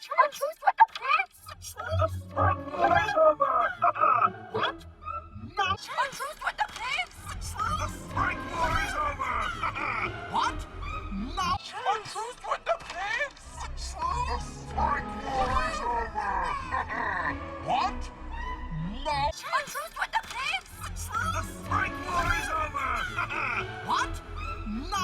What? No. Truth with the pigs. The Frank war is over. What? No. Truth with the pigs. The Frank war is over. What? No. Truth with the pigs. The Frank war is over. What? No. What? No. Truth with the pigs. The Frank war is over. What? No.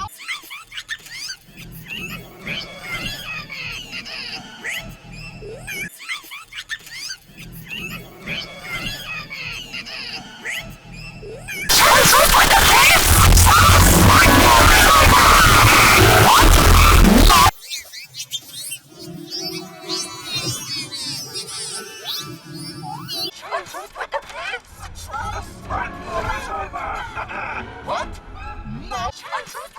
Truth with the pigs. The Frank war is over. What? No. Truth with the pigs. The Frank war is over. What? No. Truth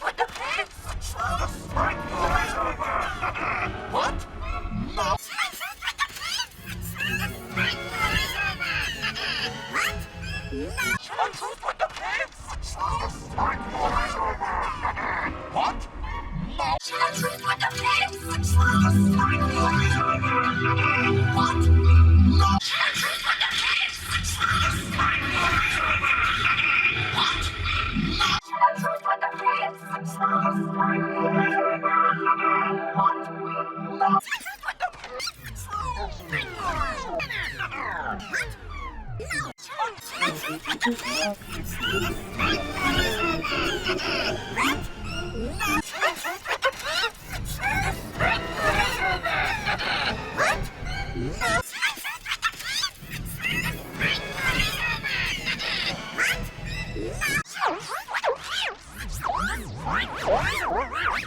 with the pigs. The Frank war is over. What? No. Truth with the pigs. The Frank war is over. What? No. Truth with the pigs. The Frank war is over. What? No. Truth with the pigs. The Frank war is over. What? No. Truth with the pigs. The Frank war is over. What? No. Truth with the pigs. The Frank war is over. What? No. Truth with the pigs. The Frank war is over. What? No. What?